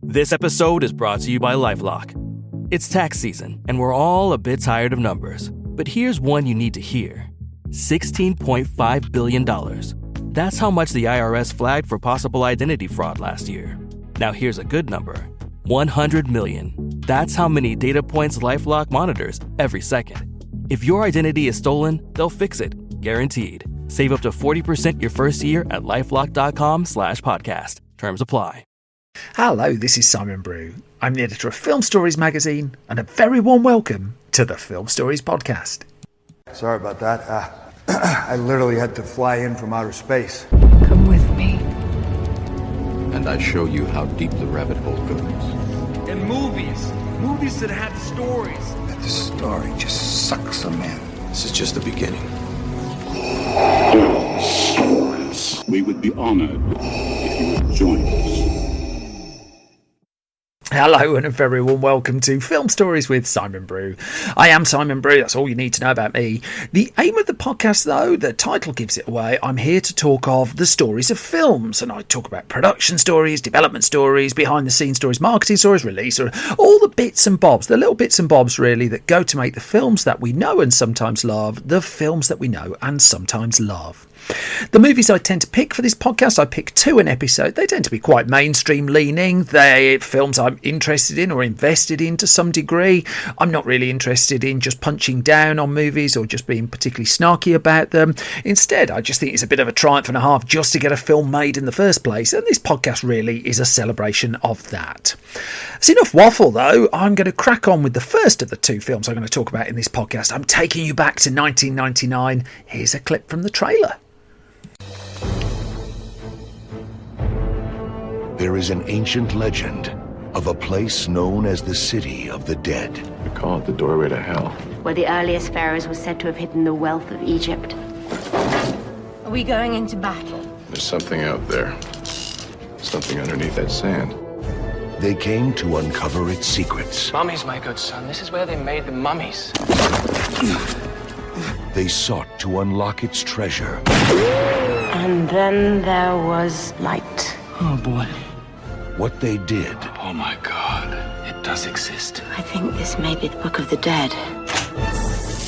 This episode is brought to you by LifeLock. It's tax season, and we're all a bit tired of numbers. But here's one you need to hear. $16.5 billion. That's how much the IRS flagged for possible identity fraud last year. Now here's a good number. 100 million. That's how many data points LifeLock monitors every second. If your identity is stolen, they'll fix it. Guaranteed. Save up to 40% your first year at LifeLock.com/podcast. Terms apply. Hello, this is Simon Brew. I'm the editor of Film Stories magazine, and a very warm welcome to the Film Stories podcast. Sorry about that. I literally had to fly in from outer space. Come with me. And I show you how deep the rabbit hole goes. And movies that had stories. That the story just sucks them in. This is just the beginning. Stories. We would be honored if you would join us. Hello and a very warm welcome to Film Stories with Simon Brew. I am Simon Brew, that's all you need to know about me. The aim of the podcast, though, the title gives it away. I'm here to talk of the stories of films, and I talk about production stories, development stories, behind the scenes stories, marketing stories, release, or all the bits and bobs, the little bits and bobs really that go to make the films that we know and sometimes love, the films that we know and sometimes love. The movies I tend to pick for this podcast, I pick 2 an episode. They tend to be quite mainstream leaning. They're films I'm interested in or invested in to some degree. I'm not really interested in just punching down on movies or just being particularly snarky about them. Instead, I just think it's a bit of a triumph and a half just to get a film made in the first place. And this podcast really is a celebration of that. It's enough waffle though. I'm going to crack on with the first of the 2 films I'm going to talk about in this podcast. I'm taking you back to 1999. Here's a clip from the trailer. There is an ancient legend of a place known as the City of the Dead. We call it the doorway to hell. Where the earliest pharaohs were said to have hidden the wealth of Egypt. Are we going into battle? There's something out there. Something underneath that sand. They came to uncover its secrets. Mummies, my good son. This is where they made the mummies. They sought to unlock its treasure. And then there was light. Oh, boy. What they did Oh, my God. It does exist. I think this may be the Book of the Dead.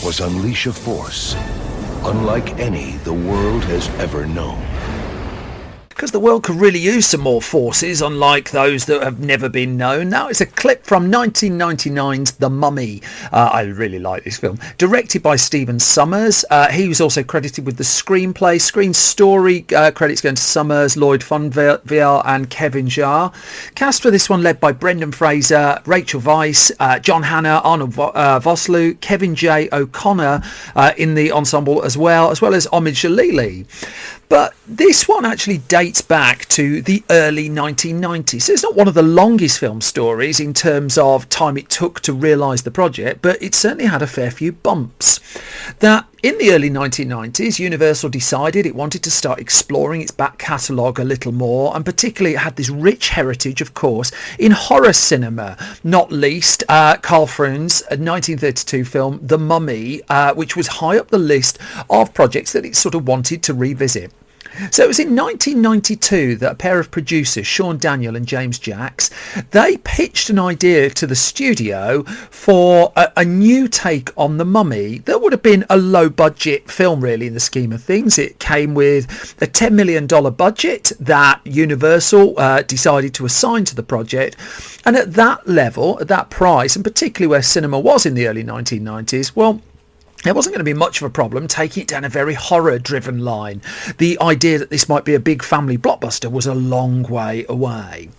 was unleash a force unlike any the world has ever known. Because the world could really use some more forces, unlike those that have never been known. Now it's a clip from 1999's The Mummy. I really like this film. Directed by Stephen Sommers. He was also credited with the screenplay. Screen story credits going to Sommers, Lloyd Fonville and Kevin Jarre. Cast for this one led by Brendan Fraser, Rachel Weisz, John Hannah, Arnold Vosloo, Kevin J. O'Connor in the ensemble as well as Omid Jalili. But this one actually dates back to the early 1990s. So it's not one of the longest film stories in terms of time it took to realise the project, but it certainly had a fair few bumps. That in the early 1990s, Universal decided it wanted to start exploring its back catalogue a little more, and particularly it had this rich heritage, of course, in horror cinema, not least Carl Fruhn's 1932 film The Mummy, which was high up the list of projects that it sort of wanted to revisit. So it was in 1992 that a pair of producers, Sean Daniel and James Jacks, they pitched an idea to the studio for a new take on The Mummy that would have been a low budget film really in the scheme of things. It came with a $10 million budget that Universal decided to assign to the project, and at that level, at that price, and particularly where cinema was in the early 1990s, well, there wasn't going to be much of a problem taking it down a very horror-driven line. The idea that this might be a big family blockbuster was a long way away.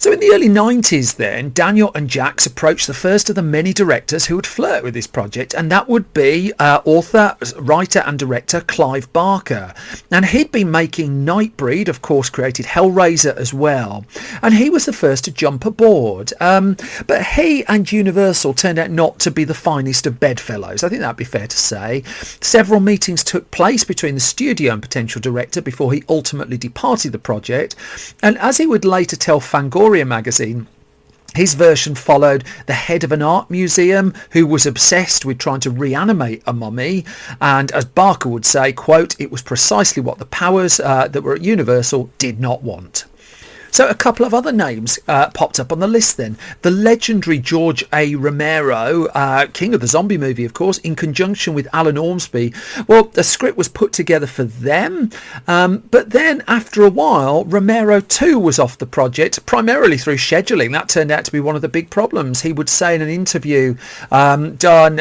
So in the early 90s then, Daniel and Jacks approached the first of the many directors who would flirt with this project, and that would be author, writer and director Clive Barker. And he'd been making Nightbreed, of course created Hellraiser as well, and he was the first to jump aboard. But he and Universal turned out not to be the finest of bedfellows, I think that'd be fair to say. Several meetings took place between the studio and potential director before he ultimately departed the project, and as he would later tell Fangoria magazine, his version followed the head of an art museum who was obsessed with trying to reanimate a mummy, and as Barker would say, quote, it was precisely what the powers that were at Universal did not want. So a couple of other names popped up on the list then. The legendary George A. Romero, king of the zombie movie, of course, in conjunction with Alan Ormsby. Well, the script was put together for them, but then after a while, Romero too was off the project, primarily through scheduling. That turned out to be one of the big problems. He would say in an interview done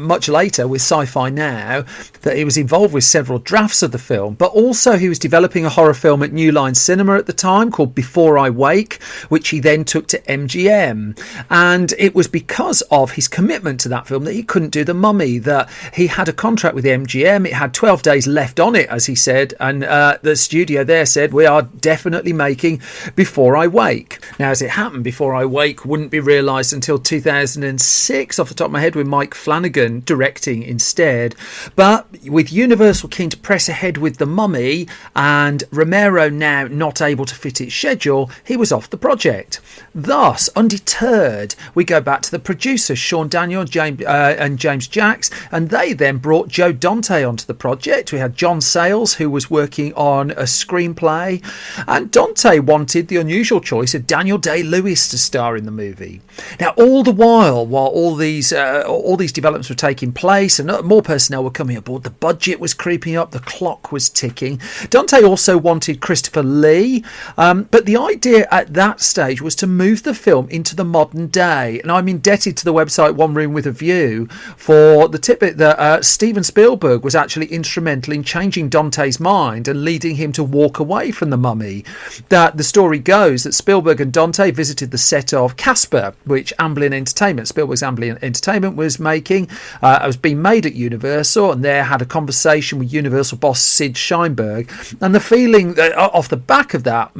much later with Sci-Fi Now that he was involved with several drafts of the film, but also he was developing a horror film at New Line Cinema at the time called Before I Wake, which he then took to MGM. And it was because of his commitment to that film that he couldn't do The Mummy, that he had a contract with MGM. It had 12 days left on it, as he said, and the studio there said, we are definitely making Before I Wake. Now, as it happened, Before I Wake wouldn't be realised until 2006, off the top of my head, with Mike Flanagan directing instead. But with Universal keen to press ahead with The Mummy and Romero now not able to fit its schedule, he was off the project. Thus, undeterred, we go back to the producers, Sean Daniel and James Jacks, and they then brought Joe Dante onto the project. We had John Sayles, who was working on a screenplay, and Dante wanted the unusual choice of Daniel Day-Lewis to star in the movie. Now, all the while all these developments were taking place and more personnel were coming aboard, the budget was creeping up, the clock was ticking. Dante also wanted Christopher Lee, but the idea at that stage was to move the film into the modern day. And I'm indebted to the website One Room with a View for the tidbit that Steven Spielberg was actually instrumental in changing Dante's mind and leading him to walk away from The Mummy. That the story goes that Spielberg and Dante visited the set of Casper, which Amblin Entertainment, Spielberg's Amblin Entertainment, was making. It was being made at Universal, and there had a conversation with Universal boss Sid Sheinberg. And the feeling off the back of that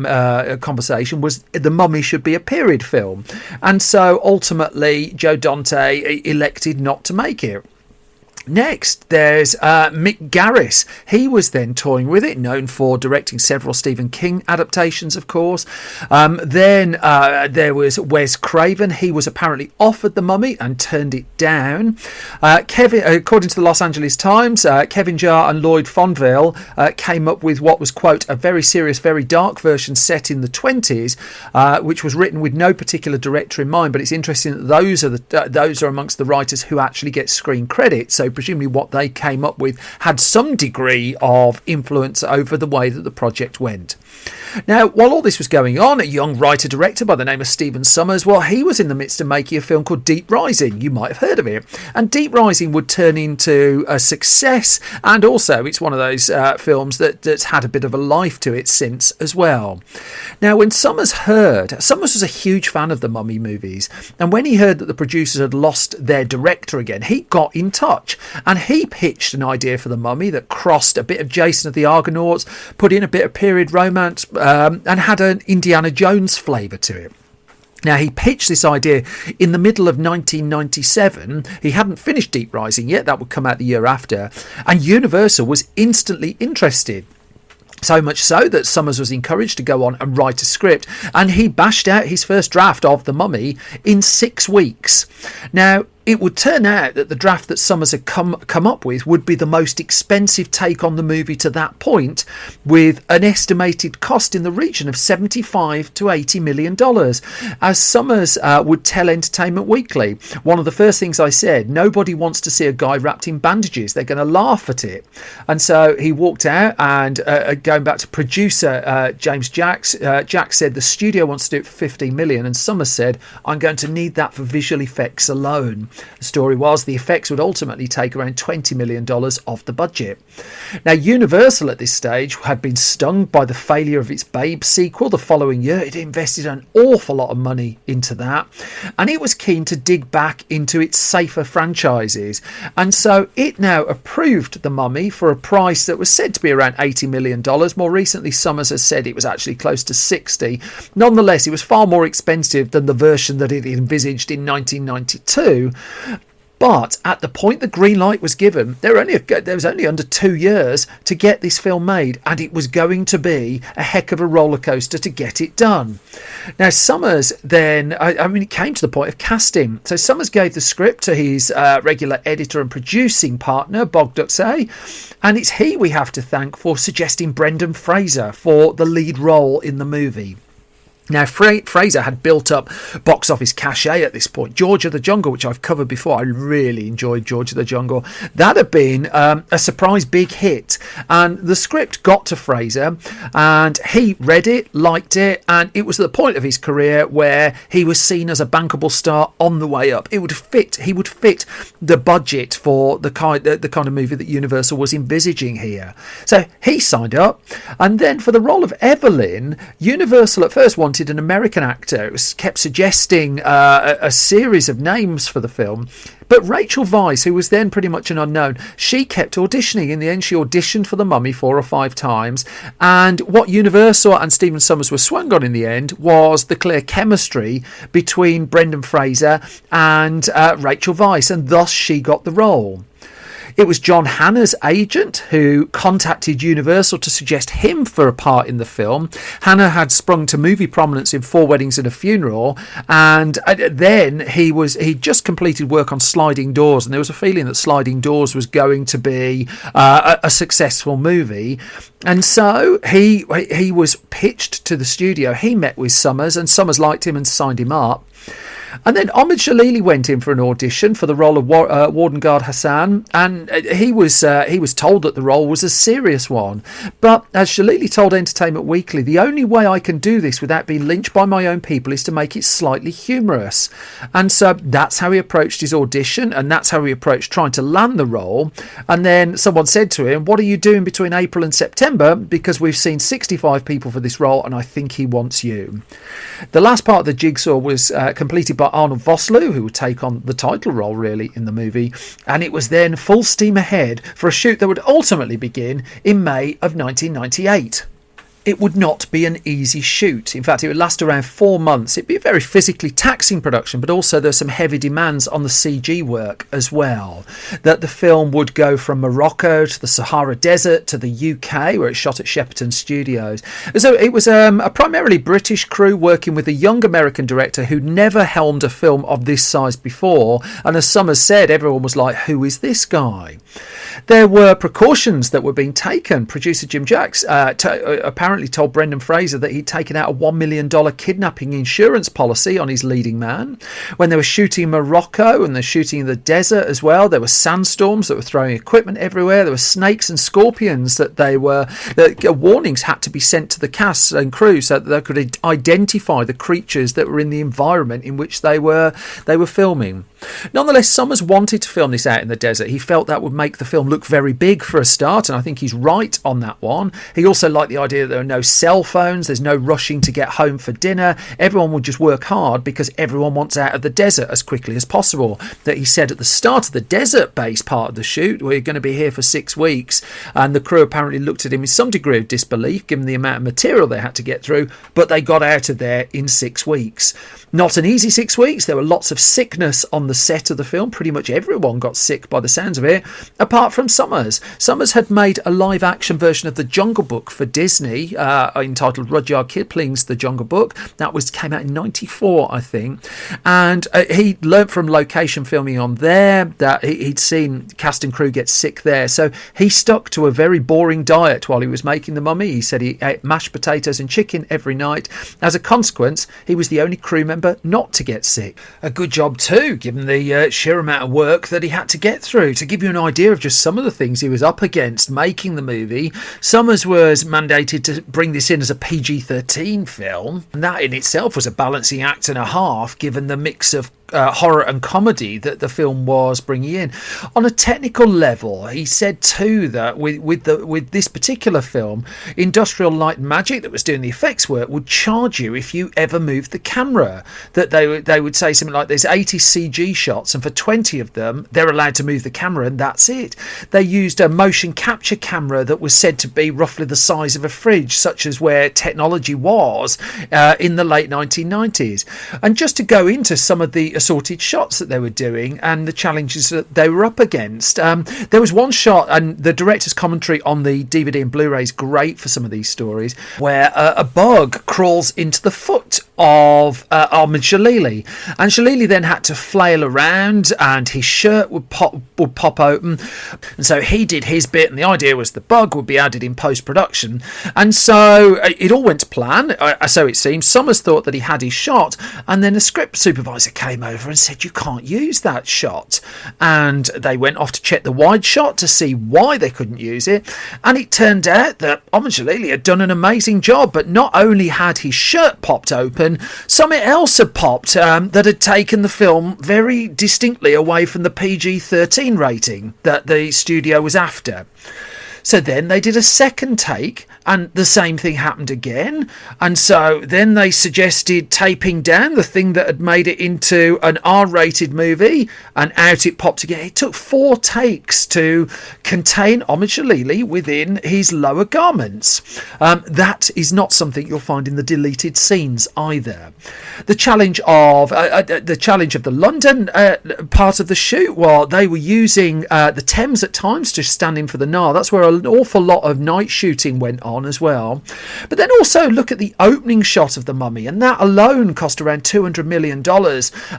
conversation was The Mummy should be a period film. And so ultimately Joe Dante elected not to make it. Next, there's Mick Garris. He was then toying with it, known for directing several Stephen King adaptations, of course. Then there was Wes Craven. He was apparently offered The Mummy and turned it down. According to the Los Angeles Times, Kevin Jarre and Lloyd Fonville came up with what was, quote, a very serious, very dark version set in the 20s, which was written with no particular director in mind. But it's interesting that those are amongst the writers who actually get screen credit. So presumably what they came up with had some degree of influence over the way that the project went. Now, while all this was going on, a young writer-director by the name of Stephen Sommers, well, he was in the midst of making a film called Deep Rising. You might have heard of it. And Deep Rising would turn into a success, and also it's one of those films that's had a bit of a life to it since as well. Now, when Sommers was a huge fan of the Mummy movies, and when he heard that the producers had lost their director again, he got in touch, and he pitched an idea for the Mummy that crossed a bit of Jason of the Argonauts, put in a bit of period romance, and had an Indiana Jones flavour to it. Now, he pitched this idea in the middle of 1997. He hadn't finished Deep Rising yet. That would come out the year after. And Universal was instantly interested. So much so that Sommers was encouraged to go on and write a script, and he bashed out his first draft of The Mummy in 6 weeks. Now, it would turn out that the draft that Sommers had come up with would be the most expensive take on the movie to that point, with an estimated cost in the region of $75 to $80 million. As Sommers would tell Entertainment Weekly, one of the first things I said, nobody wants to see a guy wrapped in bandages. They're going to laugh at it. And so he walked out, and going back to producer James Jacks, Jack said the studio wants to do it for $15 million, and Sommers said, I'm going to need that for visual effects alone. The story was the effects would ultimately take around $20 million off the budget. Now, Universal at this stage had been stung by the failure of its Babe sequel the following year. It invested an awful lot of money into that, and it was keen to dig back into its safer franchises. And so it now approved The Mummy for a price that was said to be around $80 million. More recently, Sommers has said it was actually close to 60. Nonetheless, it was far more expensive than the version that it envisaged in 1992. But at the point the green light was given, there was only under 2 years to get this film made, and it was going to be a heck of a roller coaster to get it done. Now, Sommers then, it came to the point of casting. So Sommers gave the script to his regular editor and producing partner, Bog Duxay, and it's he we have to thank for suggesting Brendan Fraser for the lead role in the movie. Now, Fraser had built up box office cachet at this point. George of the Jungle, which I've covered before, I really enjoyed George of the Jungle. That had been a surprise big hit. And the script got to Fraser and he read it, liked it, and it was the point of his career where he was seen as a bankable star on the way up. He would fit the budget for the kind of movie that Universal was envisaging here. So he signed up. And then for the role of Evelyn, Universal at first wanted an American actor. It was kept suggesting a series of names for the film, but Rachel Weisz, who was then pretty much an unknown, she kept auditioning. In the end, she auditioned for The Mummy 4 or 5 times, and what Universal and Stephen Sommers were swung on in the end was the clear chemistry between Brendan Fraser and Rachel Weisz, and thus she got the role. It was John Hannah's agent who contacted Universal to suggest him for a part in the film. Hannah had sprung to movie prominence in 4 Weddings and a Funeral, and then he'd just completed work on Sliding Doors, and there was a feeling that Sliding Doors was going to be a successful movie. And so he was pitched to the studio. He met with Sommers, and Sommers liked him and signed him up. And then Ahmed Jalili went in for an audition for the role of Warden Guard Hassan, and he was told that the role was a serious one. But as Jalili told Entertainment Weekly, the only way I can do this without being lynched by my own people is to make it slightly humorous. And so that's how he approached his audition, and that's how he approached trying to land the role. And then someone said to him, "What are you doing between April and September? Because we've seen 65 people for this role, and I think he wants you." The last part of the jigsaw was completed by Arnold Vosloo, who would take on the title role really in the movie, and it was then full steam ahead for a shoot that would ultimately begin in May of 1998. It would not be an easy shoot. In fact, it would last around 4 months. It'd be a very physically taxing production, but also there's some heavy demands on the CG work as well. That the film would go from Morocco to the Sahara Desert to the UK, where it's shot at Shepperton Studios. So it was a primarily British crew working with a young American director who'd never helmed a film of this size before. And as Sommers said, everyone was like, "Who is this guy?" There were precautions that were being taken. Producer Jim Jacks apparently told Brendan Fraser that he'd taken out a $1 million kidnapping insurance policy on his leading man. When they were shooting in Morocco and they're shooting in the desert as well, there were sandstorms that were throwing equipment everywhere. There were snakes and scorpions that warnings had to be sent to the cast and crew so that they could identify the creatures that were in the environment in which they were filming. Nonetheless, Sommers wanted to film this out in the desert. He felt that would make the film look very big for a start, and I think he's right on that one. He also liked the idea that there are no cell phones, there's no rushing to get home for dinner. Everyone would just work hard because everyone wants out of the desert as quickly as possible. That he said at the start of the desert-based part of the shoot, we're going to be here for 6 weeks, and the crew apparently looked at him with some degree of disbelief given the amount of material they had to get through, but they got out of there in 6 weeks. Not an easy 6 weeks. There were lots of sickness on the set of the film. Pretty much everyone got sick by the sounds of it, apart from Sommers. Sommers had made a live action version of The Jungle Book for Disney, entitled Rudyard Kipling's The Jungle Book. That came out in 94, I think. And he learnt from location filming on there that he'd seen cast and crew get sick there. So he stuck to a very boring diet while he was making The Mummy. He said he ate mashed potatoes and chicken every night. As a consequence, he was the only crew member not to get sick. A good job too, given the sheer amount of work that he had to get through. To give you an idea of just some of the things he was up against making the movie, Sommers was mandated to bring this in as a PG-13 film, and that in itself was a balancing act and a half given the mix of horror and comedy that the film was bringing in. On a technical level, he said too that with this particular film, Industrial Light and Magic, that was doing the effects work, would charge you if you ever moved the camera. That they would say something like, there's 80 CG shots, and for 20 of them they're allowed to move the camera, and that's it. They used a motion capture camera that was said to be roughly the size of a fridge, such as where technology was in the late 1990s. And just to go into some of the assorted shots that they were doing and the challenges that they were up against. There was one shot, and the director's commentary on the DVD and Blu-ray is great for some of these stories, where a bug crawls into the foot of Ahmed Shalili, and Shalili then had to flail around and his shirt would pop open, and so he did his bit, and the idea was the bug would be added in post-production, and so it all went to plan, so it seems. Summers thought that he had his shot, and then a script supervisor came over and said, you can't use that shot, and they went off to check the wide shot to see why they couldn't use it, and it turned out that Ahmed Shalili had done an amazing job, but not only had his shirt popped open, something else had popped that had taken the film very distinctly away from the PG-13 rating that the studio was after. So then they did a second take, and the same thing happened again. And so then they suggested taping down the thing that had made it into an R-rated movie, and out it popped again. It took 4 takes to contain Ahmed Shalili within his lower garments. That is not something you'll find in the deleted scenes either. The challenge of the London part of the shoot, well, they were using the Thames at times to stand in for the Nile. That's where an awful lot of night shooting went on as well. But then also look at the opening shot of The Mummy, and that alone cost around $200 million,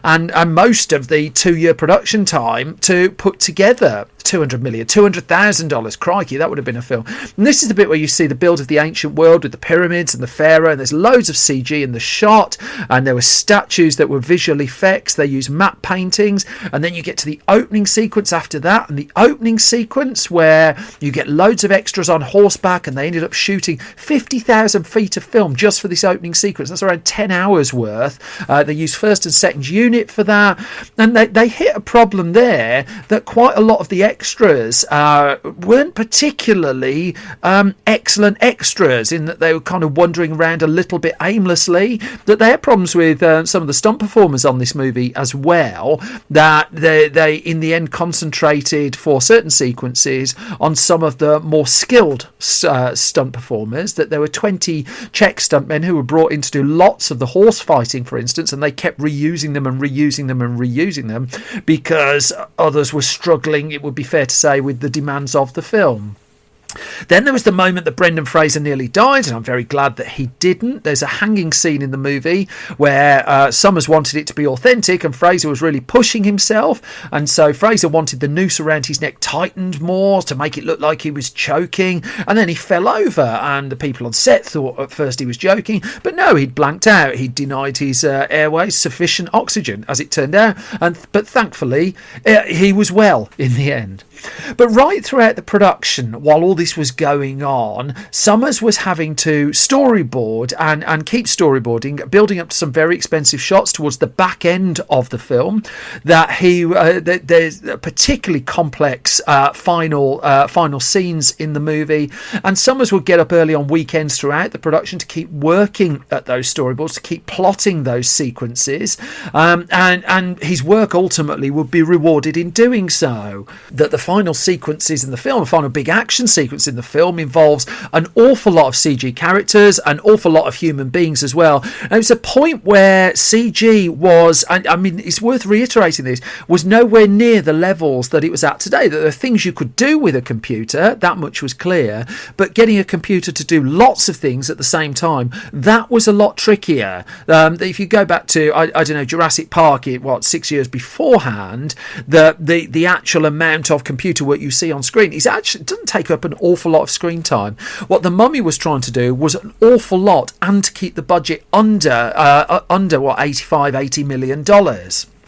and most of the 2-year production time to put together. $200,000, crikey, that would have been a film. And this is the bit where you see the build of the ancient world with the pyramids and the pharaoh, and there's loads of CG in the shot, and there were statues that were visual effects. They used matte paintings, and then you get to the opening sequence after that, and the opening sequence where you get loads of extras on horseback, and they ended up shooting 50,000 feet of film just for this opening sequence. That's around 10 hours worth. They used first and second unit for that, and they hit a problem there that quite a lot of the extras weren't particularly excellent extras, in that they were kind of wandering around a little bit aimlessly, that they had problems with some of the stunt performers on this movie as well, that they in the end concentrated for certain sequences on some of the more skilled stunt performers, that there were 20 Czech stuntmen who were brought in to do lots of the horse fighting, for instance, and they kept reusing them and reusing them and reusing them because others were struggling, it would be fair to say, with the demands of the film. Then there was the moment that Brendan Fraser nearly died, and I'm very glad that he didn't. There's a hanging scene in the movie where Summers wanted it to be authentic, and Fraser was really pushing himself, and so Fraser wanted the noose around his neck tightened more to make it look like he was choking, and then he fell over, and the people on set thought at first he was joking, but no, he'd blanked out. He'd denied his airways sufficient oxygen, as it turned out, but thankfully he was well in the end. But right throughout the production, while all this was going on, Summers was having to storyboard and keep storyboarding, building up to some very expensive shots towards the back end of the film. There's particularly complex final scenes in the movie, and Summers would get up early on weekends throughout the production to keep working at those storyboards, to keep plotting those sequences, and his work ultimately would be rewarded in doing so. That the final sequences in the film, the final big action sequence in the film, involves an awful lot of CG characters, an awful lot of human beings as well. And it's a point where CG was, I mean, it's worth reiterating this, was nowhere near the levels that it was at today. That there are things you could do with a computer, that much was clear, but getting a computer to do lots of things at the same time, that was a lot trickier. If you go back to, I don't know, Jurassic Park, 6 years beforehand, the actual amount of computer work you see on screen is actually, it doesn't take up an awful lot of screen time. What The Mummy was trying to do was an awful lot, and to keep the budget under $80 million.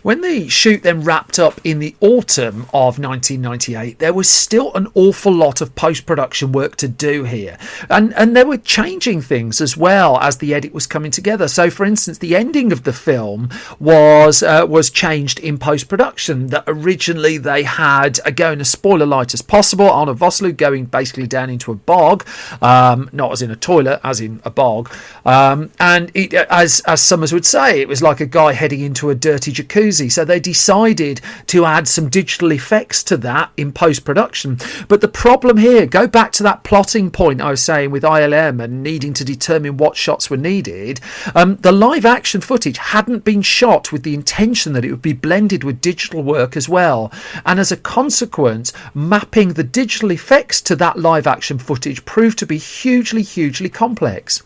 When the shoot then wrapped up in the autumn of 1998, there was still an awful lot of post-production work to do here. And they were changing things as well as the edit was coming together. So, for instance, the ending of the film was changed in post-production. That originally they had, going as spoiler light as possible, Arnold Vosloo going basically down into a bog, not as in a toilet, as in a bog. And it, as Summers would say, it was like a guy heading into a dirty jacuzzi. noisy, so they decided to add some digital effects to that in post-production. But the problem here, go back to that plotting point I was saying with ILM and needing to determine what shots were needed. The live action footage hadn't been shot with the intention that it would be blended with digital work as well, and as a consequence, mapping the digital effects to that live action footage proved to be hugely complex.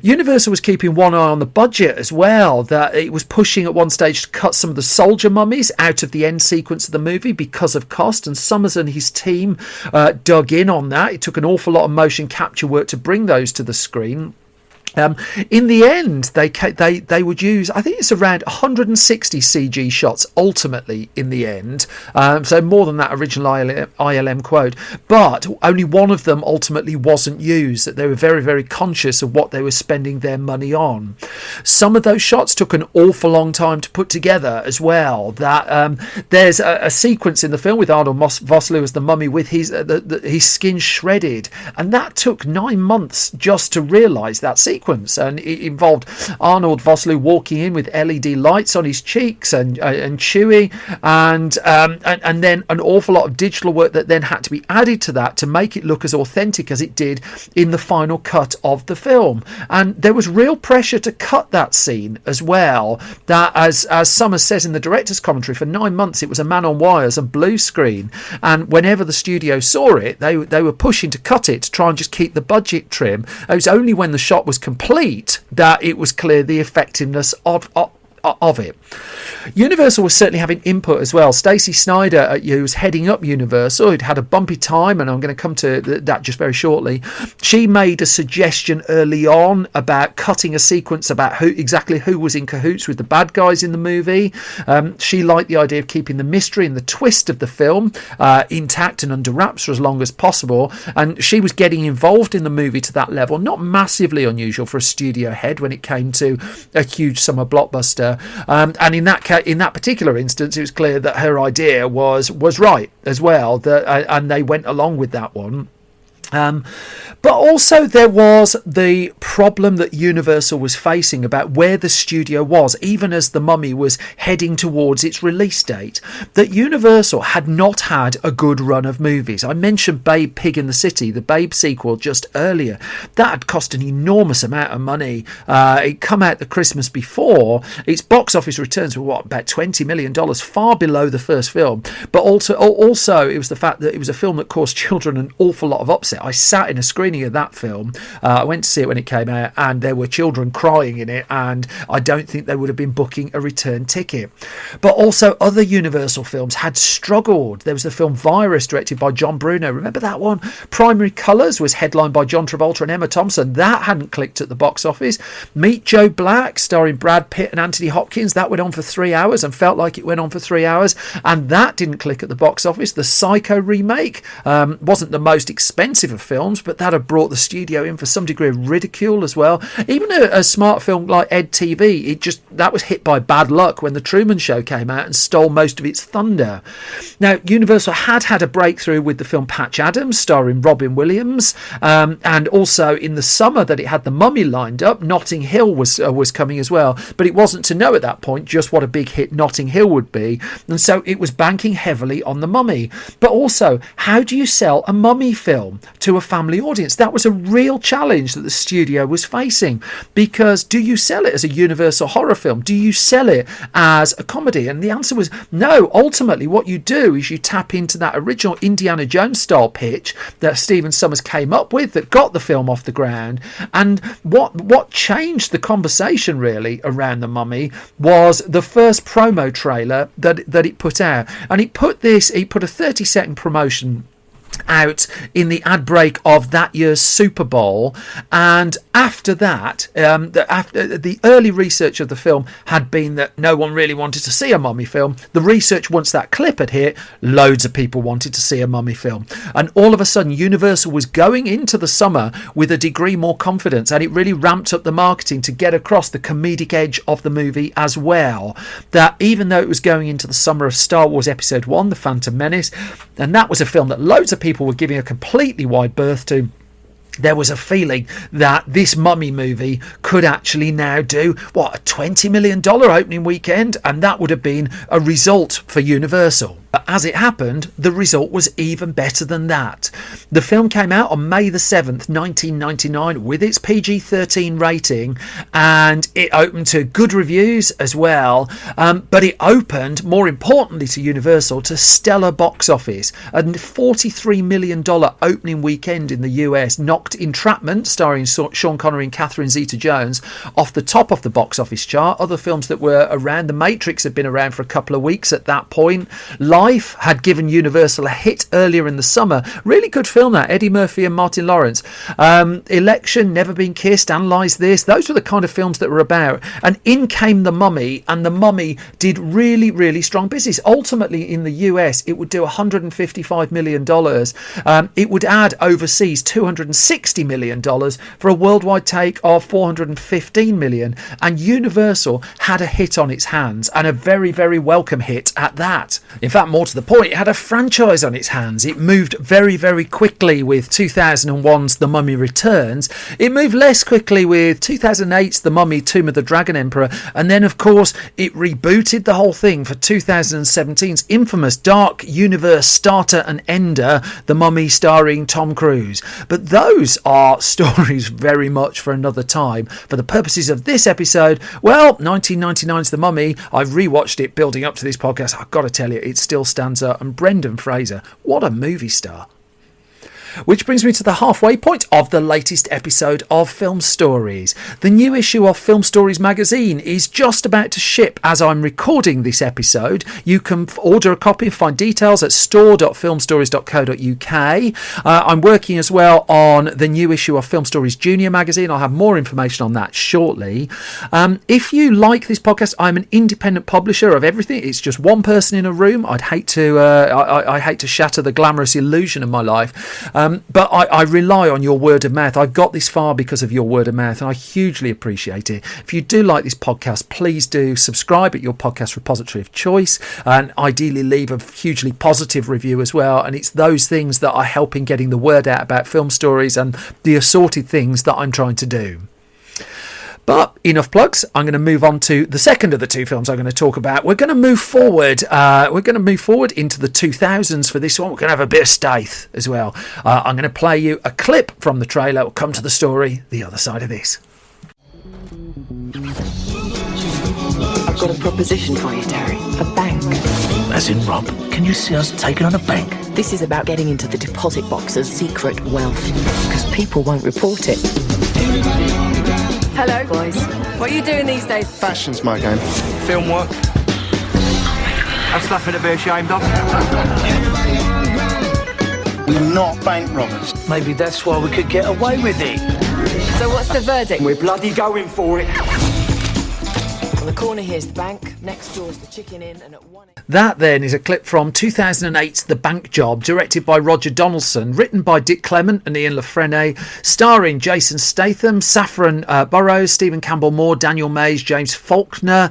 Universal was keeping one eye on the budget as well, that it was pushing at one stage to cut some of the soldier mummies out of the end sequence of the movie because of cost, and Summers and his team dug in on that. It took an awful lot of motion capture work to bring those to the screen. In the end, they would use, I think it's around 160 CG shots ultimately in the end, so more than that original ILM quote, but only one of them ultimately wasn't used. That they were very conscious of what they were spending their money on. Some of those shots took an awful long time to put together as well. That there's a sequence in the film with Arnold Vosloo as the mummy with his skin shredded, and that took 9 months just to realise that sequence. And it involved Arnold Vosloo walking in with LED lights on his cheeks and chewing, and then an awful lot of digital work that then had to be added to that to make it look as authentic as it did in the final cut of the film. And there was real pressure to cut that scene as well. That, as Summers says in the director's commentary, for 9 months it was a man on wires and blue screen, and whenever the studio saw it, they were pushing to cut it to try and just keep the budget trim. It was only when the shot was complete that it was clear the effectiveness of it. Universal was certainly having input as well. Stacey Snider, who's heading up Universal, who'd had a bumpy time, and I'm going to come to that just very shortly. She made a suggestion early on about cutting a sequence about exactly who was in cahoots with the bad guys in the movie. She liked the idea of keeping the mystery and the twist of the film intact and under wraps for as long as possible, and she was getting involved in the movie to that level. Not massively unusual for a studio head when it came to a huge summer blockbuster. And in that particular instance, it was clear that her idea was right as well, and they went along with that one. But also there was the problem that Universal was facing about where the studio was, even as The Mummy was heading towards its release date. That Universal had not had a good run of movies. I mentioned Babe, Pig in the City, the Babe sequel, just earlier. That had cost an enormous amount of money. It come out the Christmas before. Its box office returns were about $20 million, far below the first film. But also it was the fact that it was a film that caused children an awful lot of upset. I sat in a screening of that film. I went to see it when it came out, and there were children crying in it, and I don't think they would have been booking a return ticket. But also other Universal films had struggled. There was the film Virus, directed by John Bruno. Remember that one? Primary Colours was headlined by John Travolta and Emma Thompson. That hadn't clicked at the box office. Meet Joe Black, starring Brad Pitt and Anthony Hopkins. That went on for 3 hours and felt like it went on for 3 hours, and that didn't click at the box office. The Psycho remake wasn't the most expensive of films, but that had brought the studio in for some degree of ridicule as well. Even a smart film like Ed TV, that was hit by bad luck when The Truman Show came out and stole most of its thunder. Now, Universal had a breakthrough with the film Patch Adams, starring Robin Williams, and also in the summer that it had The Mummy lined up, Notting Hill was coming as well, but it wasn't to know at that point just what a big hit Notting Hill would be, and so it was banking heavily on The Mummy. But also, how do you sell a Mummy film to a family audience? That was a real challenge that the studio was facing, because do you sell it as a Universal horror film? Do you sell it as a comedy? And the answer was no. Ultimately, what you do is you tap into that original Indiana Jones style pitch that Stephen Sommers came up with that got the film off the ground. And what changed the conversation really around The Mummy was the first promo trailer that it put out, and it put a 30-second promotion out in the ad break of that year's Super Bowl. And after that, after the early research of the film had been that no one really wanted to see a Mummy film. The research, once that clip had hit, loads of people wanted to see a Mummy film, and all of a sudden Universal was going into the summer with a degree more confidence, and it really ramped up the marketing to get across the comedic edge of the movie as well. That even though it was going into the summer of Star Wars Episode 1, The Phantom Menace, and that was a film that loads of people were giving a completely wide berth to, there was a feeling that this Mummy movie could actually now do, a $20 million opening weekend, and that would have been a result for Universal. But as it happened, the result was even better than that. The film came out on May the 7th, 1999, with its PG-13 rating, and it opened to good reviews as well. But it opened, more importantly to Universal, to stellar box office. A $43 million opening weekend in the US knocked Entrapment, starring Sean Connery and Catherine Zeta-Jones, off the top of the box office chart. Other films that were around, The Matrix had been around for a couple of weeks at that point. Life had given Universal a hit earlier in the summer. Really good film, that. Eddie Murphy and Martin Lawrence. Election, Never Been Kissed, Analyze This. Those were the kind of films that were about. And in came The Mummy, and The Mummy did really, really strong business. Ultimately, in the US, it would do $155 million. It would add overseas $260 million for a worldwide take of $415 million. And Universal had a hit on its hands, and a very, very welcome hit at that. In fact, more to the point, it had a franchise on its hands. It moved very, very quickly with 2001's The Mummy Returns. It moved less quickly with 2008's The Mummy, Tomb of the Dragon Emperor. And then, of course, it rebooted the whole thing for 2017's infamous Dark Universe starter and ender, The Mummy starring Tom Cruise. But those are stories very much for another time. For the purposes of this episode, 1999's The Mummy. I've rewatched it building up to this podcast. I've got to tell you, it still stands up. And Brendan Fraser, what a movie star. Which brings me to the halfway point of the latest episode of Film Stories. The new issue of Film Stories magazine is just about to ship as I'm recording this episode. You can order a copy and find details at store.filmstories.co.uk. I'm working as well on the new issue of Film Stories Junior magazine. I'll have more information on that shortly. If you like this podcast, I'm an independent publisher of everything. It's just one person in a room. I'd hate to I hate to shatter the glamorous illusion of my life. But I rely on your word of mouth. I've got this far because of your word of mouth, and I hugely appreciate it. If you do like this podcast, please do subscribe at your podcast repository of choice, and ideally leave a hugely positive review as well. And it's those things that are helping getting the word out about Film Stories and the assorted things that I'm trying to do. But enough plugs. I'm going to move on to the second of the two films I'm going to talk about. We're going to move forward. Into the 2000s for this one. We're going to have a bit of Stath as well. I'm going to play you a clip from the trailer. We'll come to the story the other side of this. I've got a proposition for you, Terry. A bank. As in, Rob, can you see us taking on a bank? This is about getting into the deposit box's secret wealth, because people won't report it. Hello, boys. What are you doing these days? Fashion's my game. Film work. That's nothing to be ashamed of. We're not bank robbers. Maybe that's why we could get away with it. So what's the verdict? We're bloody going for it. On the corner here's the bank. Next door is the Chicken Inn, and at one. That then is a clip from 2008's The Bank Job, directed by Roger Donaldson, written by Dick Clement and Ian LaFrenne, starring Jason Statham, Saffron Burrows, Stephen Campbell-Moore, Daniel Mays, James Faulkner,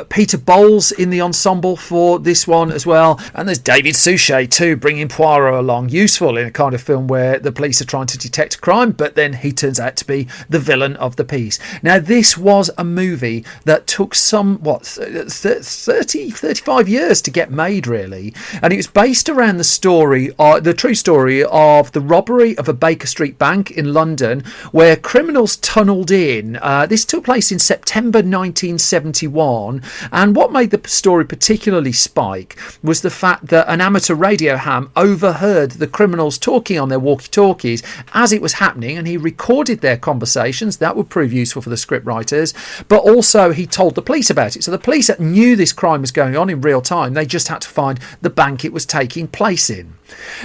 Peter Bowles in the ensemble for this one as well. And there's David Suchet too, bringing Poirot along. Useful in a kind of film where the police are trying to detect a crime, but then he turns out to be the villain of the piece. Now, this was a movie that took 35 years to get made, really, and it was based around the true story of the robbery of a Baker Street bank in London, where criminals tunnelled in. This took place in September 1971, and what made the story particularly spike was the fact that an amateur radio ham overheard the criminals talking on their walkie-talkies as it was happening, and he recorded their conversations. That would prove useful for the script writers, but also he told the police about it. So the police knew this crime was going on in real time. They just had to find the bank it was taking place in.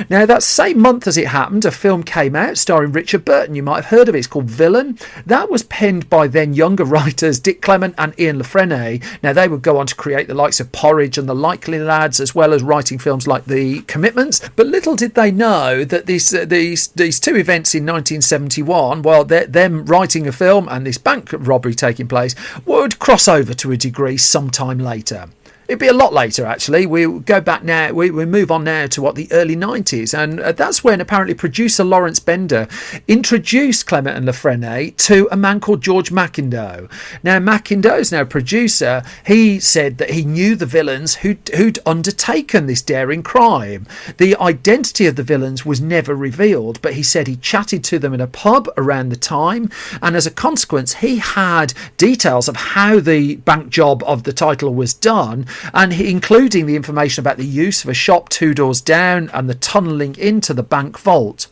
Now, that same month as it happened, a film came out starring Richard Burton. You might have heard of it. It's called Villain. That was penned by then younger writers Dick Clement and Ian LaFrenne. Now, they would go on to create the likes of Porridge and The Likely Lads, as well as writing films like The Commitments. But little did they know that these two events in 1971, while them writing a film and this bank robbery taking place, would cross over to a degree sometime later. It'd be a lot later, actually. We go back now. We move on now to the early 90s, and that's when apparently producer Lawrence Bender introduced Clement and Lafrene to a man called George McIndoe. Now, McIndoe's now producer. He said that he knew the villains who'd undertaken this daring crime. The identity of the villains was never revealed, but he said he chatted to them in a pub around the time, and as a consequence, he had details of how the bank job of the title was done, and including the information about the use of a shop 2 doors down and the tunnelling into the bank vault.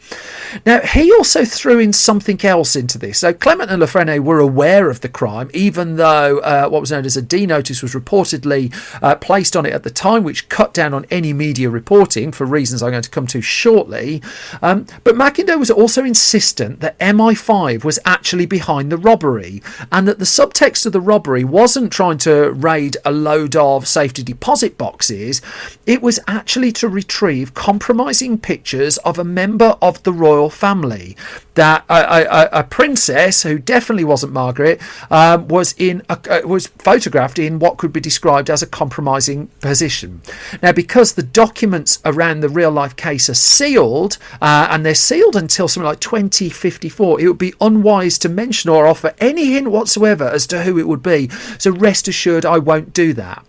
Now, he also threw in something else into this. So Clement and Lafrene were aware of the crime, even though what was known as a D notice was reportedly placed on it at the time, which cut down on any media reporting for reasons I'm going to come to shortly. But McIndoe was also insistent that MI5 was actually behind the robbery, and that the subtext of the robbery wasn't trying to raid a load of safety deposit boxes. It was actually to retrieve compromising pictures of a member of the royal family. That a princess, who definitely wasn't Margaret, was photographed in what could be described as a compromising position. Now, because the documents around the real life case are sealed, and they're sealed until something like 2054, it would be unwise to mention or offer any hint whatsoever as to who it would be. So rest assured, I won't do that.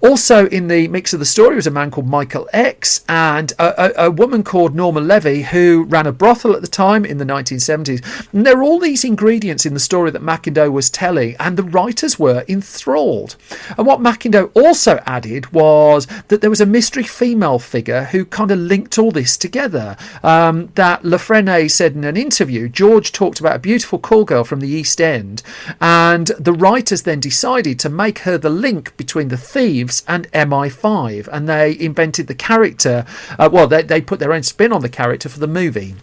Also in the mix of the story was a man called Michael X and a woman called Norma Levy, who ran a brothel at the time in the 1970s. And there are all these ingredients in the story that McIndoe was telling, and the writers were enthralled. And what McIndoe also added was that there was a mystery female figure who kind of linked all this together. That Lafrene said in an interview, George talked about a beautiful call girl from the East End, and the writers then decided to make her the link between the thieves and MI5, and they invented the character. They put their own spin on the character for the movie.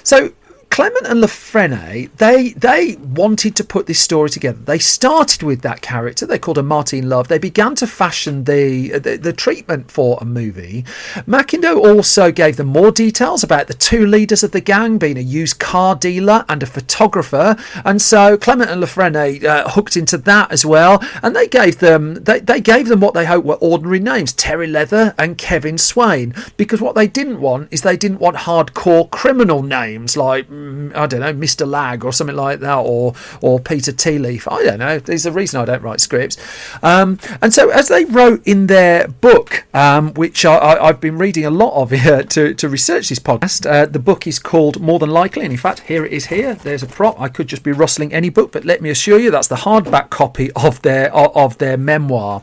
So Clement and Lafrene, they wanted to put this story together. They started with that character. They called her Martine Love. They began to fashion the treatment for a movie. McIndoe also gave them more details about the 2 leaders of the gang, being a used car dealer and a photographer. And so Clement and Lafrene hooked into that as well. And they gave them what they hoped were ordinary names, Terry Leather and Kevin Swain, because what they didn't want hardcore criminal names like, I don't know, Mr. Lag or something like that, or Peter Tealeaf. I don't know. There's a reason I don't write scripts. And so as they wrote in their book, which I've been reading a lot of here to research this podcast, the book is called More Than Likely. And in fact, here it is here. There's a prop. I could just be rustling any book, but let me assure you that's the hardback copy of their memoir.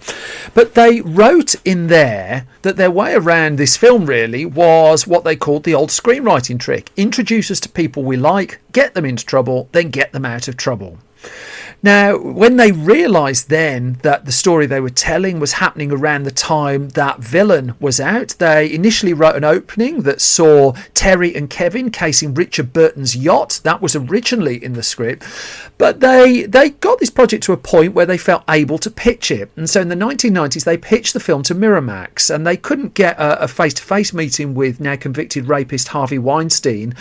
But they wrote in there that their way around this film really was what they called the old screenwriting trick. Introduce us to people we like, get them into trouble, then get them out of trouble. Now, when they realised then that the story they were telling was happening around the time that Villain was out, they initially wrote an opening that saw Terry and Kevin casing Richard Burton's yacht. That was originally in the script. But they got this project to a point where they felt able to pitch it. And so in the 1990s, they pitched the film to Miramax, and they couldn't get a face-to-face meeting with now convicted rapist Harvey Weinstein.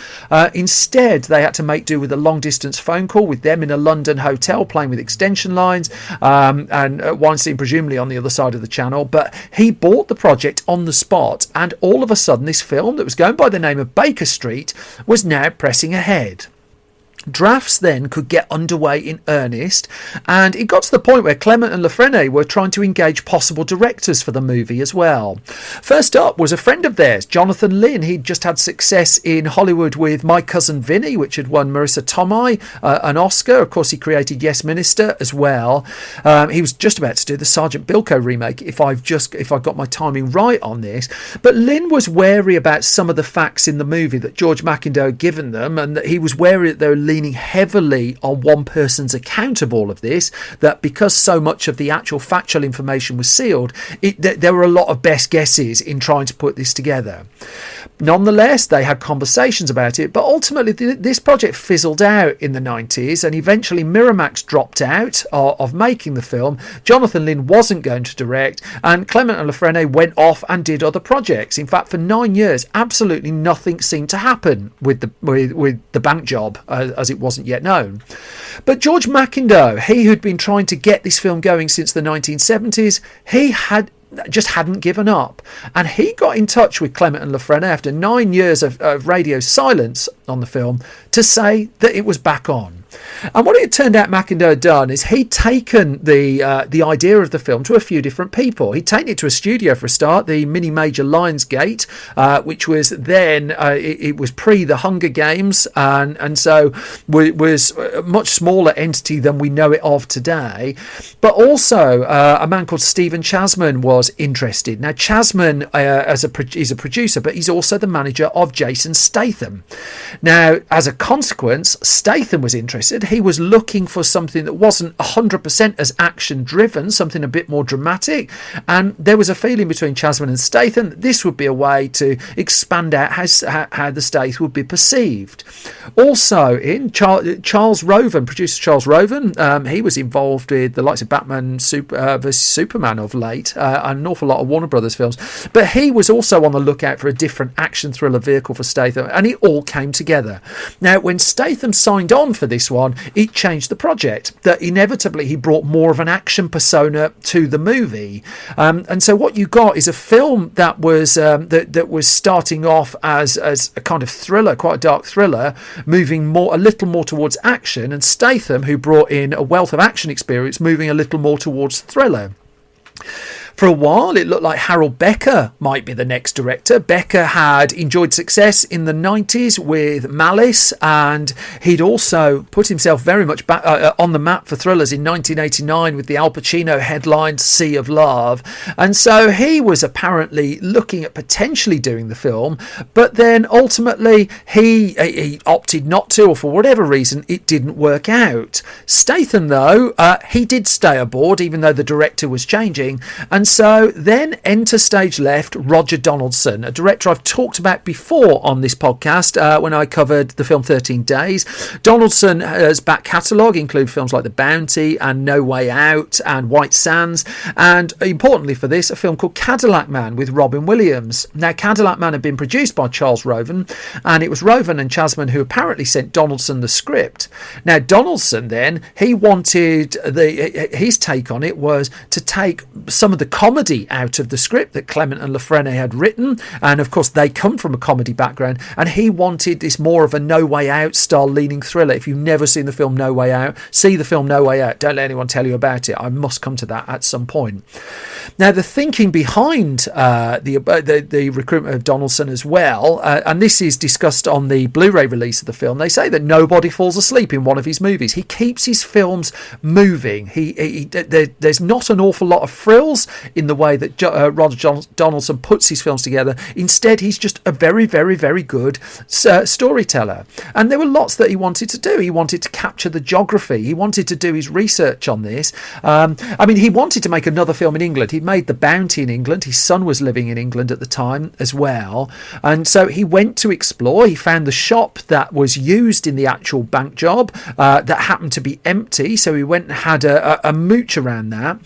Instead, they had to make do with a long-distance phone call with them in a London hotel, playing with extension lines, and Weinstein presumably on the other side of the channel. But he bought the project on the spot, and all of a sudden this film that was going by the name of Baker Street was now pressing ahead. Drafts then could get underway in earnest, and it got to the point where Clement and Lafrene were trying to engage possible directors for the movie as well. First up was a friend of theirs, Jonathan Lynn. He'd just had success in Hollywood with My Cousin Vinny, which had won Marissa Tomei an Oscar. Of course, he created Yes Minister as well. He was just about to do the Sergeant Bilko remake, if I've got my timing right on this. But Lynn was wary about some of the facts in the movie that George McIndoe had given them, and that he was wary that they were leaning heavily on one person's account of all of this, that because so much of the actual factual information was sealed, there were a lot of best guesses in trying to put this together. Nonetheless, they had conversations about it, but ultimately this project fizzled out in the 90s, and eventually Miramax dropped out of making the film. Jonathan Lynn wasn't going to direct, and Clement and Lafrene went off and did other projects. In fact, for 9 years, absolutely nothing seemed to happen with the bank job, as it wasn't yet known. But George Mackindoe, he who'd been trying to get this film going since the 1970s, he just hadn't given up, and he got in touch with Clement and Lafreniere after 9 years of radio silence on the film to say that it was back on. And what it turned out Mackindoe had done is he'd taken the idea of the film to a few different people. He'd taken it to a studio for a start, the Mini Major Lionsgate, which was then, it was pre the Hunger Games, and so was a much smaller entity than we know it of today. But also a man called Stephen Chasman was interested. Now Chasman is a producer, but he's also the manager of Jason Statham. Now, as a consequence, Statham was interested. He was looking for something that wasn't 100% as action driven, something a bit more dramatic, and there was a feeling between Chasman and Statham that this would be a way to expand out how the Statham would be perceived. Also in Charles Roven, producer Charles Roven, he was involved with the likes of Batman vs Superman of late, and an awful lot of Warner Brothers films, but he was also on the lookout for a different action thriller vehicle for Statham, and it all came together. Now when Statham signed on for this one, it changed the project, that inevitably he brought more of an action persona to the movie, and so what you got is a film that was that was starting off as a kind of thriller, quite a dark thriller, moving a little more towards action, and Statham, who brought in a wealth of action experience, moving a little more towards thriller. For a while, it looked like Harold Becker might be the next director. Becker had enjoyed success in the 90s with Malice, and he'd also put himself very much back on the map for thrillers in 1989 with the Al Pacino headlined Sea of Love. And so he was apparently looking at potentially doing the film, but then ultimately he opted not to, or for whatever reason, it didn't work out. Statham, though, he did stay aboard, even though the director was changing. And so then enter stage left Roger Donaldson, a director I've talked about before on this podcast when I covered the film 13 Days. Donaldson's back catalogue include films like The Bounty and No Way Out and White Sands, and importantly for this, a film called Cadillac Man with Robin Williams. Now Cadillac Man had been produced by Charles Roven, and it was Roven and Chasman who apparently sent Donaldson the script. Now Donaldson then, he wanted his take on it was to take some of the comedy out of the script that Clement and Lafreniere had written, and of course they come from a comedy background, and he wanted this more of a No Way Out style leaning thriller. If you've never seen the film No Way Out, see the film No Way Out. Don't let anyone tell you about it. I must come to that at some point. Now the thinking behind the recruitment of Donaldson as well, and this is discussed on the Blu-ray release of the film, they say that nobody falls asleep in one of his movies. He keeps his films moving. There's not an awful lot of frills in the way that Roger Donaldson puts his films together. Instead, he's just a very, very, very good storyteller. And there were lots that he wanted to do. He wanted to capture the geography. He wanted to do his research on this. He wanted to make another film in England. He made The Bounty in England. His son was living in England at the time as well. And so he went to explore. He found the shop that was used in the actual bank job that happened to be empty. So he went and had a mooch around that.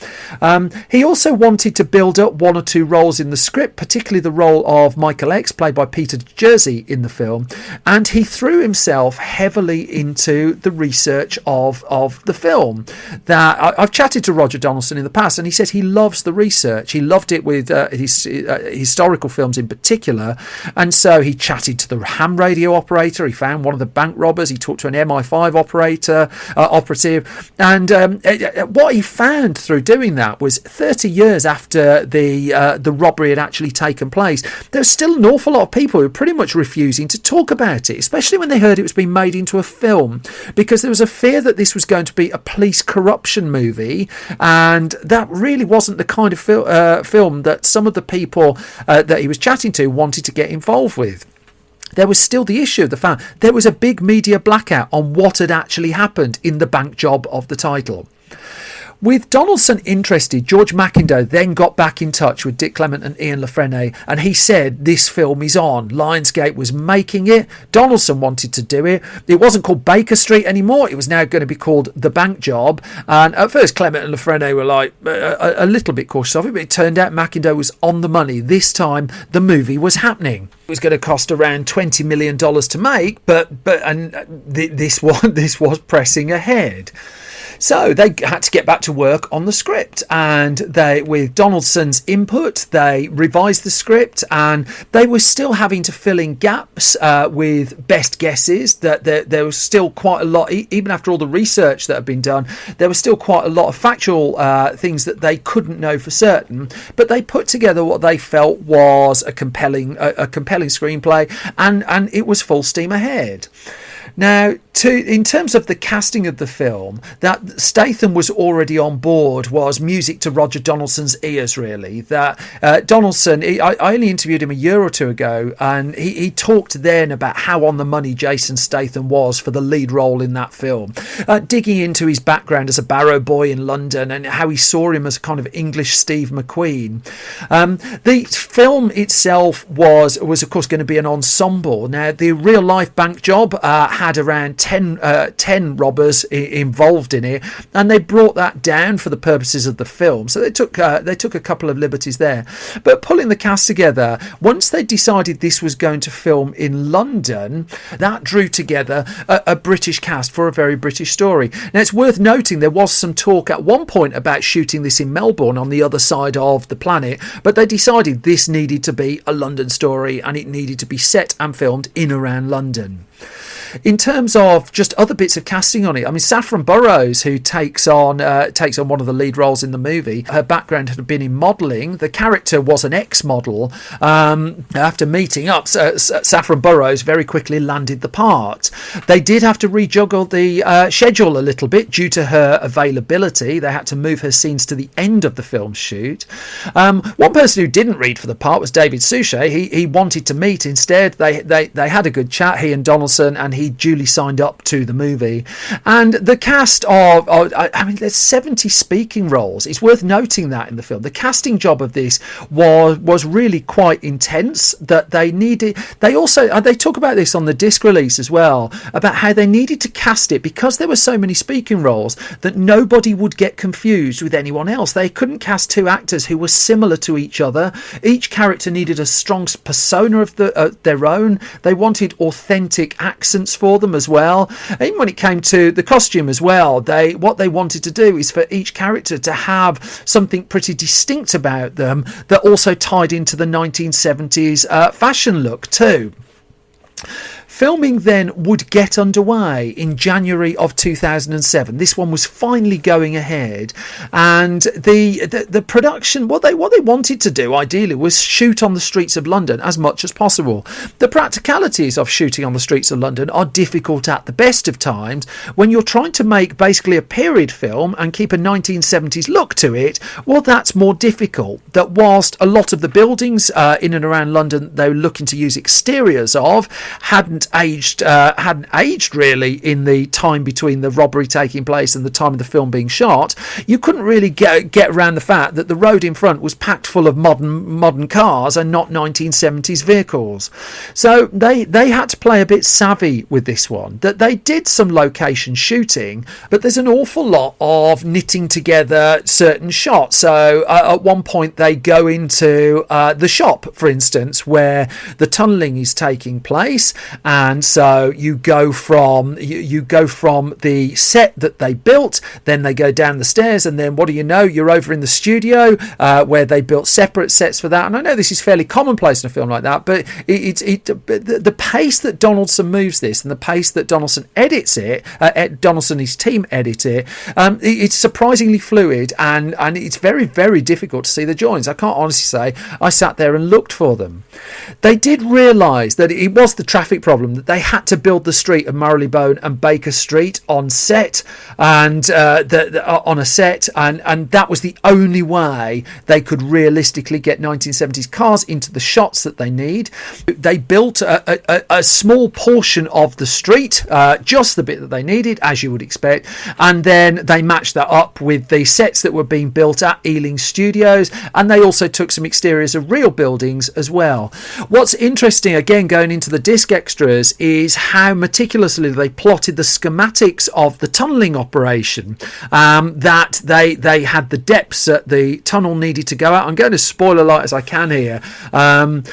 He also wanted to build up one or two roles in the script, particularly the role of Michael X, played by Peter Jersey in the film, and he threw himself heavily into the research of the film. That I've chatted to Roger Donaldson in the past, and he says he loves the research. He loved it with his historical films in particular, and so he chatted to the ham radio operator. He found one of the bank robbers. He talked to an MI5 operative, and what he found through doing that was 30 years after the robbery had actually taken place, there was still an awful lot of people who were pretty much refusing to talk about it, especially when they heard it was being made into a film, because there was a fear that this was going to be a police corruption movie, and that really wasn't the kind of film that some of the people that he was chatting to wanted to get involved with. There was still the issue of the fact there was a big media blackout on what had actually happened in the bank job of the title. With Donaldson interested, George Mackindow then got back in touch with Dick Clement and Ian La Frenais, and he said this film is on. Lionsgate was making it. Donaldson wanted to do it. It wasn't called Baker Street anymore. It was now going to be called The Bank Job. And at first, Clement and La Frenais were like a little bit cautious of it, but it turned out Mackindow was on the money. This time, the movie was happening. It was going to cost around $20 million to make, but this was pressing ahead. So they had to get back to work on the script, and with Donaldson's input, they revised the script, and they were still having to fill in gaps with best guesses. That there was still quite a lot, even after all the research that had been done, there was still quite a lot of factual things that they couldn't know for certain. But they put together what they felt was a compelling screenplay, and it was full steam ahead. Now, in terms of the casting of the film, that Statham was already on board was music to Roger Donaldson's ears, really. That Donaldson, I only interviewed him a year or two ago, and he talked then about how on the money Jason Statham was for the lead role in that film, digging into his background as a barrow boy in London and how he saw him as a kind of English Steve McQueen. The film itself was of course going to be an ensemble. Now, the real life Bank Job had around 10 robbers involved in it, and they brought that down for the purposes of the film. So they took a couple of liberties there. But pulling the cast together, once they decided this was going to film in London, that drew together a British cast for a very British story. Now, it's worth noting there was some talk at one point about shooting this in Melbourne on the other side of the planet, but they decided this needed to be a London story, and it needed to be set and filmed in around London. In terms of just other bits of casting on it, I mean, Saffron Burrows, who takes on one of the lead roles in the movie, her background had been in modelling. The character was an ex-model. After meeting up, Saffron Burrows very quickly landed the part. They did have to rejuggle the schedule a little bit due to her availability. They had to move her scenes to the end of the film's shoot. One person who didn't read for the part was David Suchet. He wanted to meet instead. They had a good chat, he and Donaldson, and he duly signed up to the movie. And the cast of I mean, there's 70 speaking roles. It's worth noting that in the film. The casting job of this was really quite intense, that they needed. They also, they talk about this on the disc release as well, about how they needed to cast it because there were so many speaking roles that nobody would get confused with anyone else. They couldn't cast two actors who were similar to each other. Each character needed a strong persona of their own. They wanted authentic accents for them as well. Even when it came to the costume as well, what they wanted to do is for each character to have something pretty distinct about them that also tied into the 1970s fashion look too. Filming then would get underway in January of 2007. This one was finally going ahead, and the production, what they wanted to do ideally was shoot on the streets of London as much as possible. The practicalities of shooting on the streets of London are difficult at the best of times when you're trying to make basically a period film and keep a 1970s look to it. Well, that's more difficult. That whilst a lot of the buildings in and around London they were looking to use exteriors of hadn't aged really in the time between the robbery taking place and the time of the film being shot, you couldn't really get around the fact that the road in front was packed full of modern cars and not 1970s vehicles. So they had to play a bit savvy with this one. That they did some location shooting, but there's an awful lot of knitting together certain shots. So at one point they go into the shop, for instance, where the tunnelling is taking place, and so you go from the set that they built, then they go down the stairs, and then what do you know, you're over in the studio where they built separate sets for that. And I know this is fairly commonplace in a film like that, but the pace that Donaldson moves this and the pace that Donaldson edits it, Donaldson and his team edit it, it's surprisingly fluid, and it's very, very difficult to see the joins. I can't honestly say I sat there and looked for them. They did realise that it was the traffic problem problem, that they had to build the street of Marylebone and Baker Street on set, and on a set, and that was the only way they could realistically get 1970s cars into the shots that they need. They built a small portion of the street, just the bit that they needed, as you would expect, and then they matched that up with the sets that were being built at Ealing Studios, and they also took some exteriors of real buildings as well. What's interesting, again, going into the disc extras, is how meticulously they plotted the schematics of the tunnelling operation, that they had the depths that the tunnel needed to go out. I'm going to spoil a lot as I can here, and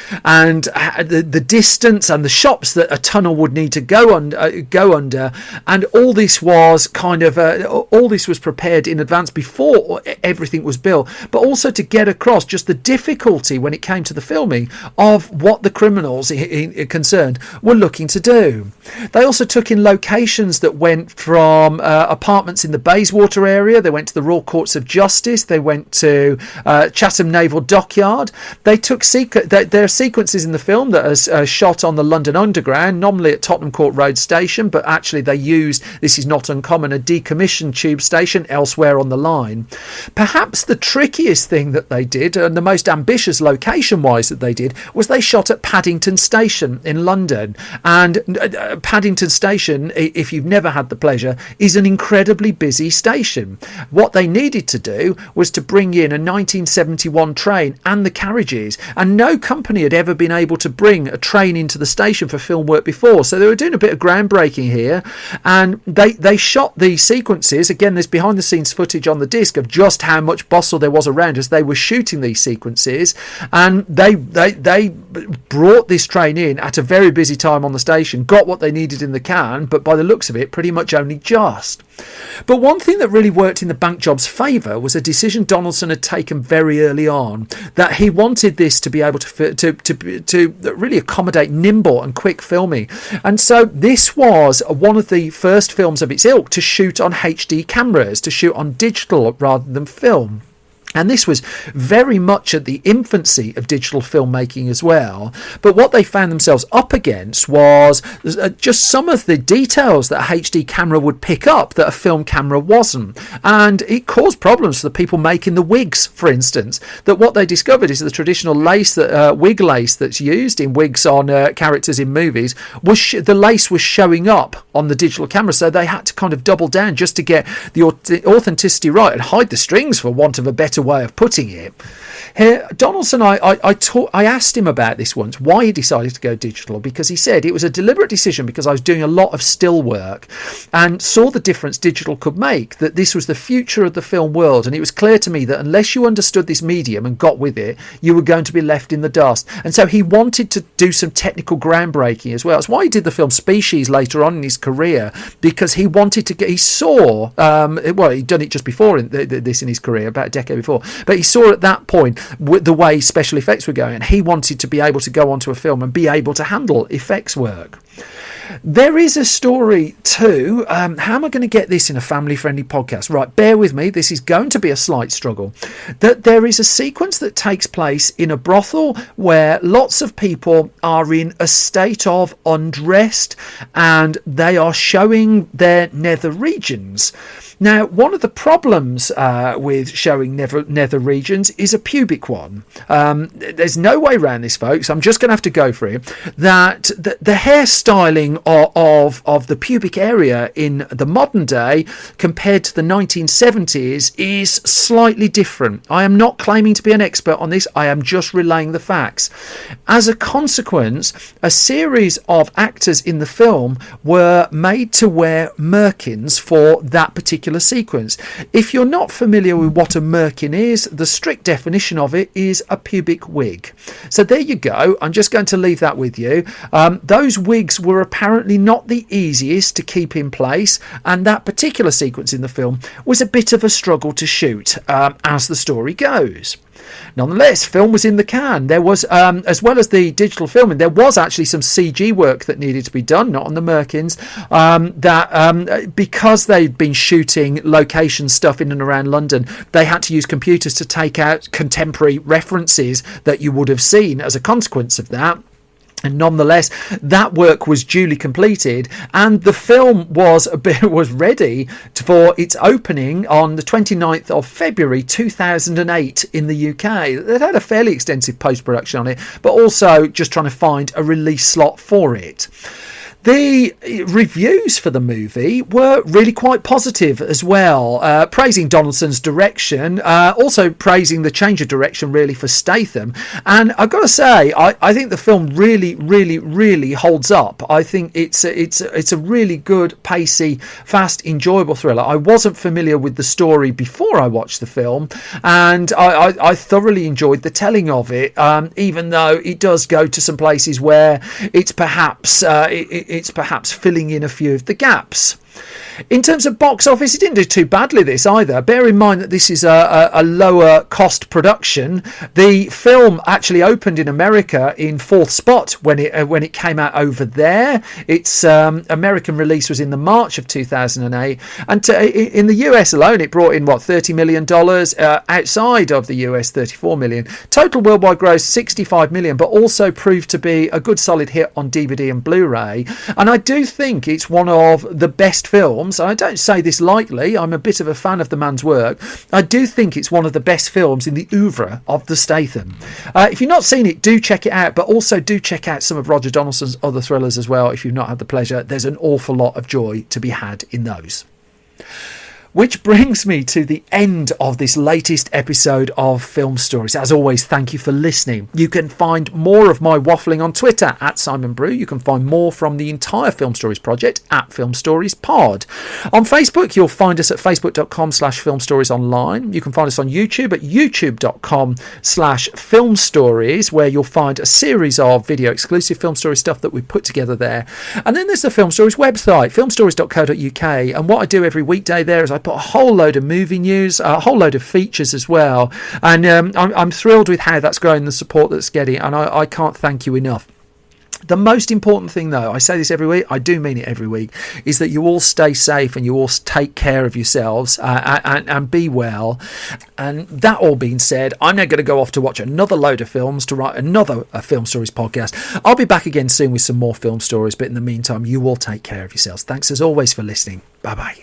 the distance and the shops that a tunnel would need to go under, and all this was all this was prepared in advance before everything was built, but also to get across just the difficulty when it came to the filming of what the criminals concerned were looking to do. They also took in locations that went from apartments in the Bayswater area. They went to the Royal Courts of Justice. They went to Chatham Naval Dockyard. They took there are sequences in the film that are shot on the London Underground, nominally at Tottenham Court Road Station, but actually they used, this is not uncommon, a decommissioned tube station elsewhere on the line. Perhaps the trickiest thing that they did, and the most ambitious location-wise that they did, was they shot at Paddington Station in London. And Paddington Station, if you've never had the pleasure, is an incredibly busy station. What they needed to do was to bring in a 1971 train and the carriages, and no company had ever been able to bring a train into the station for film work before, so they were doing a bit of groundbreaking here, and they shot these sequences. Again, there's behind the scenes footage on the disc of just how much bustle there was around as they were shooting these sequences, and they brought this train in at a very busy time on the station, got what they needed in the can, but by the looks of it, pretty much only just. But one thing that really worked in the bank job's favour was a decision Donaldson had taken very early on, that he wanted this to be able to really accommodate nimble and quick filming. And so this was one of the first films of its ilk to shoot on HD cameras, to shoot on digital rather than film. And this was very much at the infancy of digital filmmaking as well. But what they found themselves up against was just some of the details that a HD camera would pick up that a film camera wasn't. And it caused problems for the people making the wigs, for instance. That what they discovered is the traditional lace, wig lace that's used in wigs on characters in movies, the lace was showing up on the digital camera. So they had to kind of double down just to get the authenticity right and hide the strings, for want of a better way of putting it. Here, Donaldson, I asked him about this once, why he decided to go digital, because he said it was a deliberate decision because I was doing a lot of still work and saw the difference digital could make, that this was the future of the film world, and it was clear to me that unless you understood this medium and got with it, you were going to be left in the dust. And so he wanted to do some technical groundbreaking as well. That's why he did the film Species later on in his career, because he wanted to he saw, he'd done it just before this in his career, about a decade before, but he saw at that point with the way special effects were going, and he wanted to be able to go onto a film and be able to handle effects work. There is a story too. How am I going to get this in a family-friendly podcast? Right, bear with me. This is going to be a slight struggle. That there is a sequence that takes place in a brothel where lots of people are in a state of undressed and they are showing their nether regions. Now, one of the problems with showing nether regions is a pubic one. There's no way around this, folks. I'm just going to have to go for it. That the hairstyling of the pubic area in the modern day compared to the 1970s is slightly different. I am not claiming to be an expert on this. I am just relaying the facts. As a consequence, a series of actors in the film were made to wear merkins for that particular sequence. If you're not familiar with what a merkin is, the strict definition of it is a pubic wig. So there you go. I'm just going to leave that with you. Those wigs were apparently not the easiest to keep in place, and that particular sequence in the film was a bit of a struggle to shoot, as the story goes. Nonetheless, film was in the can. There was, as well as the digital filming, there was actually some CG work that needed to be done, not on the merkins, because they'd been shooting location stuff in and around London, they had to use computers to take out contemporary references that you would have seen as a consequence of that. And nonetheless, that work was duly completed, and the film was ready for its opening on the 29th of February 2008 in the UK. It had a fairly extensive post-production on it, but also just trying to find a release slot for it. The reviews for the movie were really quite positive as well, praising Donaldson's direction, also praising the change of direction really for Statham. And I've got to say, I think the film really holds up. I think it's a really good, pacey, fast, enjoyable thriller. I wasn't familiar with the story before I watched the film, and I thoroughly enjoyed the telling of it, even though it does go to some places where it's perhaps filling in a few of the gaps. In terms of box office, it didn't do too badly this either. Bear in mind that this is a lower cost production. The film actually opened in America in 4th spot when it came out over there. Its American release was in the March of 2008, and in the US alone it brought in $30 million, outside of the US $34 million. Total worldwide gross $65 million, but also proved to be a good solid hit on DVD and Blu-ray. And I do think it's one of the best films. I don't say this lightly. I'm a bit of a fan of the man's work. I do think it's one of the best films in the oeuvre of the Statham. If you've not seen it, do check it out, but also do check out some of Roger Donaldson's other thrillers as well if you've not had the pleasure. There's an awful lot of joy to be had in those. Which brings me to the end of this latest episode of Film Stories. As always, thank you for listening. You can find more of my waffling on Twitter at Simon Brew. You can find more from the entire Film Stories project at Film Stories Pod. On Facebook, you'll find us at facebook.com/filmstoriesonline. You can find us on YouTube at youtube.com/filmstories, where you'll find a series of video exclusive Film Story stuff that we put together there. And then there's the Film Stories website, filmstories.co.uk. And what I do every weekday there is I put a whole load of movie news, a whole load of features as well, and I'm thrilled with how that's growing, the support that's getting, and I can't thank you enough. The most important thing, though, I say this every week, I do mean it every week, is that you all stay safe and you all take care of yourselves and be well. And that all being said, I'm now going to go off to watch another load of films to write another Film Stories podcast. I'll be back again soon with some more film stories, but in the meantime, you all take care of yourselves. Thanks as always for listening. Bye-bye.